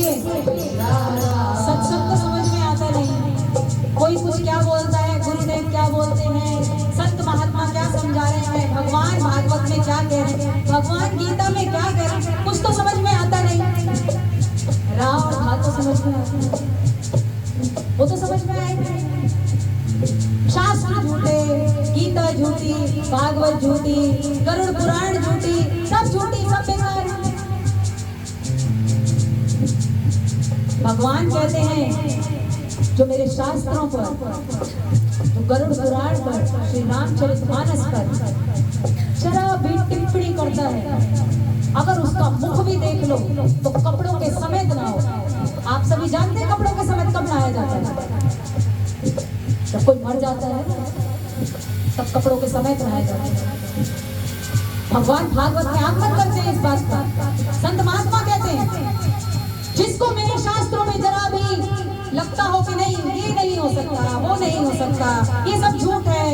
देखिए सत्संग तो समझ में आता नहीं, कोई कुछ क्या बोलता है, गुरुदेव क्या बोलते हैं, संत महात्मा क्या समझा रहे हैं, भगवान भागवत में क्या कह रहे हैं, भगवान गीता में क्या कह रहे हैं, कुछ तो समझ में आता नहीं। राम और भाग तो समझ में आता है, वो तो समझ में आएगा। शास्त्र झूठे, गीता झूठी, भागवत झूठी, गरुड़ पुराण झूठी, सब झूठी, सब बेकार। भगवान कहते हैं जो मेरे शास्त्रों पर, जो गरुड़ पुराण पर, श्री रामचरितमानस पर जरा भी टिप्पणी करता है, अगर उसका मुख भी देख लो तो कपड़ों के समेत ना हो। आप सभी जानते हैं कपड़ों के समेत कब नहाया जाता है? जब कोई मर जाता है तब कपड़ों के समेत नहाया जाता है। भगवान भागवत में आगमन करते हैं इस बात का। संत महात्मा कहते हैं जिसको मेरे शास्त्रों में जरा भी लगता हो कि नहीं ये नहीं हो सकता, वो नहीं हो सकता, ये सब झूठ है,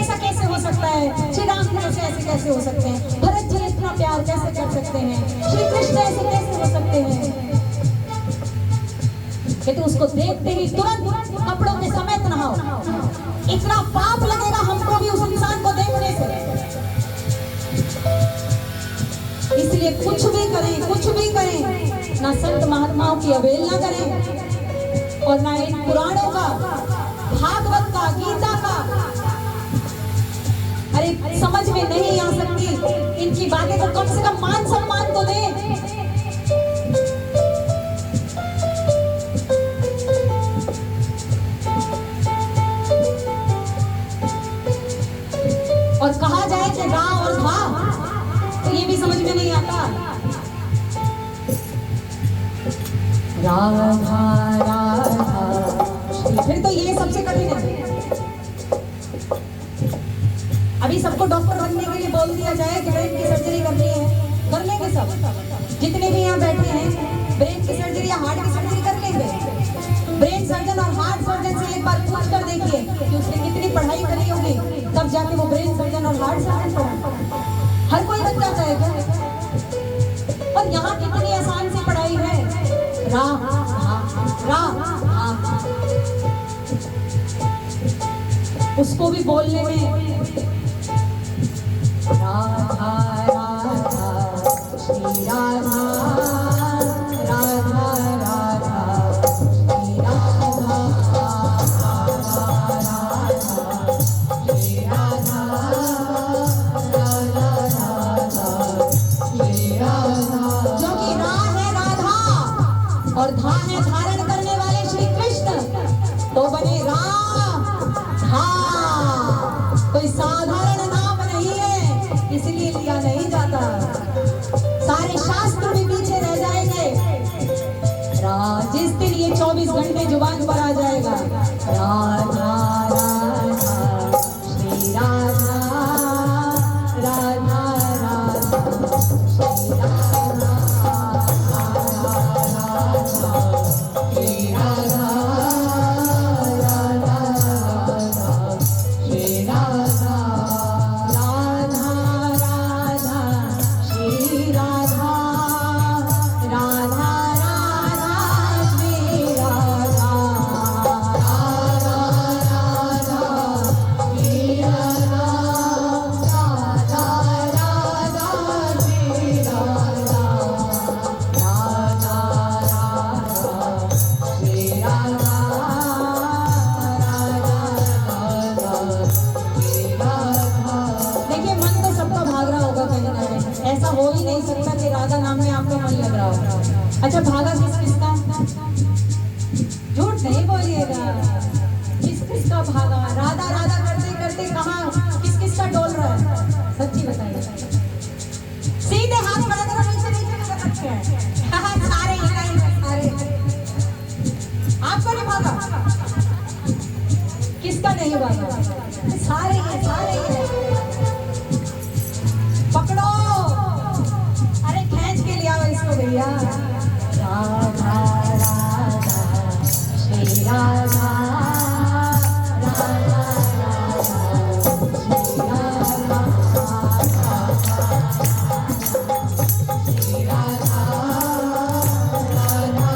ऐसा कैसे हो सकता है, श्री राम से ऐसे कैसे हो सकते हैं, भरत जी इतना प्यार कैसे कर सकते हैं, श्री कृष्ण ऐसे कैसे हो सकते हैं, तो उसको देखते ही तुरंत कपड़ों के समेत नहाओ। इतना पाप लगेगा हमको भी उस इंसान को देखने से। इसलिए कुछ भी करें, कुछ भी करें, ना संत महात्माओं की अवहेलना करें और ना इन पुराणों का, भागवत का, गीता का। अरे समझ में नहीं आ सकती इनकी बातें तो कम से कम मान सम्मान तो दें। और कहा जाए कि रा और धा तो ये भी समझ में नहीं आता। राधा राधा फिर तो ये सबसे कठिन है। अभी सबको डॉक्टर बनने के लिए बोल दिया जाए कि ब्रेन की सर्जरी करनी है, कर लेंगे सब। जितने भी यहाँ बैठे हैं ब्रेन की सर्जरी या हार्ट की सर्जरी कर लेंगे। ब्रेन सर्जन और हार्ट सर्जन से एक बार पूछ कर देखिए कि उसने कितनी पढ़ाई करी होगी, तब जाके वो ब्रेन सर्जन और हार्ट सर्जन पढ़ा। हर कोई बन जाता है क्या? और यहाँ कितनी आसान सी पढ़ाई है। रा रा उसको भी बोलने में राधा राधा श्री राधा राधा राधा श्री राधा श्री राधा राधा श्री राधा। जो कि रा है राधा और धा है धारण करने वाले श्री कृष्ण, तो बने रा धा। कोई साधारण नाम नहीं है, इसलिए लिया नहीं जाता। सारे शास्त्र भी पीछे रह जाएंगे। जिस दिन ये 24 घंटे जुबान पर आ जाएगा, राधा राधा श्री राधा राधा राधा श्री राधा श्री राधा राधा राधा श्री राधा राधा राधा श्री राधा राधा राधा श्री राधा राधा राधा श्री राधा राधा राधा श्री राधा देखिए मन तो सबका भाग रहा होगा कहीं ना कहीं। ऐसा हो ही नहीं सकता कि राधा नाम में आपका मन लग रहा हो। अच्छा भागा किस किसका? झूठ नहीं बोलिएगा। किस किसका भागा? राधा राधा करते करते कहाँ किस किसका डोल रहा है? सच्ची बताइए। सीधे हाथ बढ़ा करो, नीचे नीचे कर सकते हैं। सारे सारे आपको नहीं भागा? किसका नहीं भागा? सारे हैं, सारे हैं। पकड़ो, अरे खींच के लिया इसको भैया। राधा राधा श्री राधा राधा राधा श्री राधा श्री राधा राधा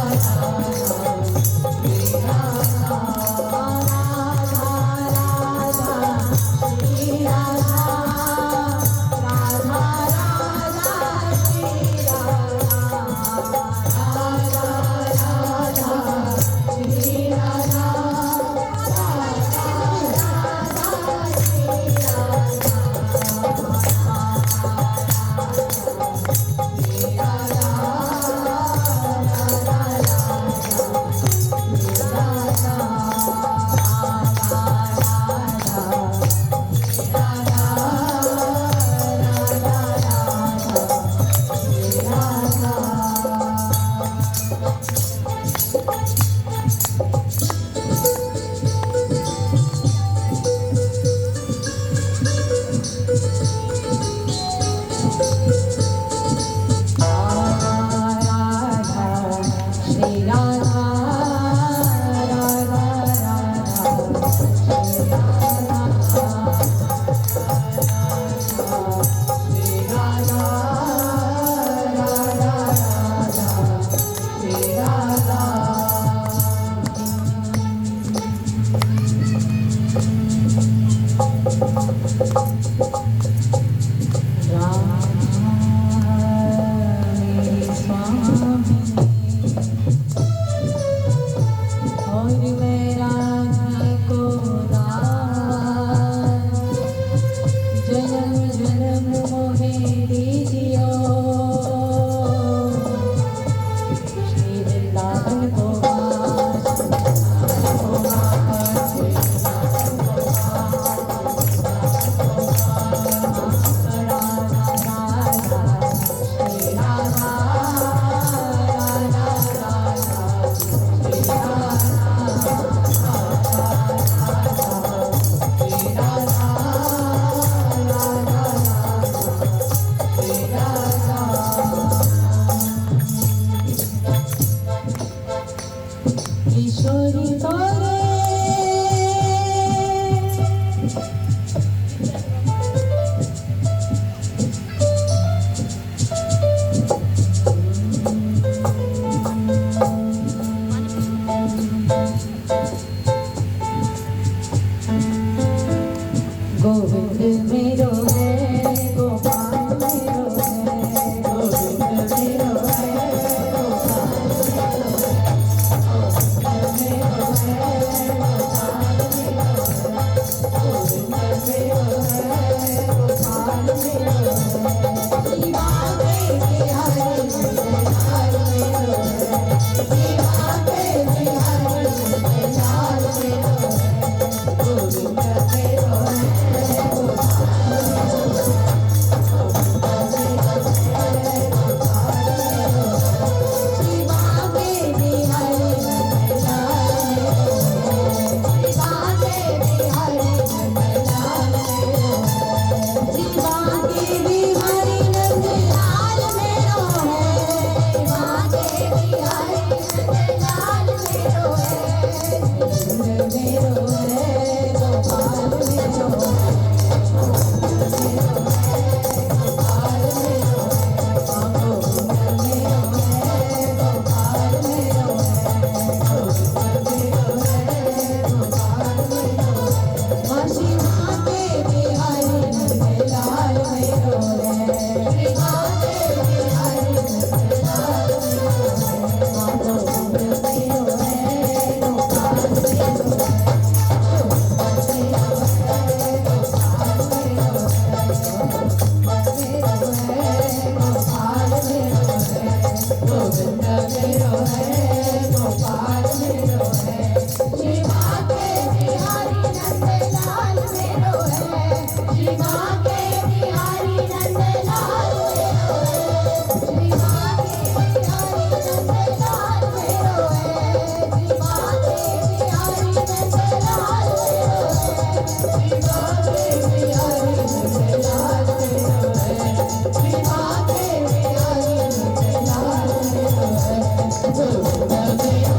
छोरी तोरे गोविंद मेरो है गोपाल मेरो है गोविंद मेरो है Thank you.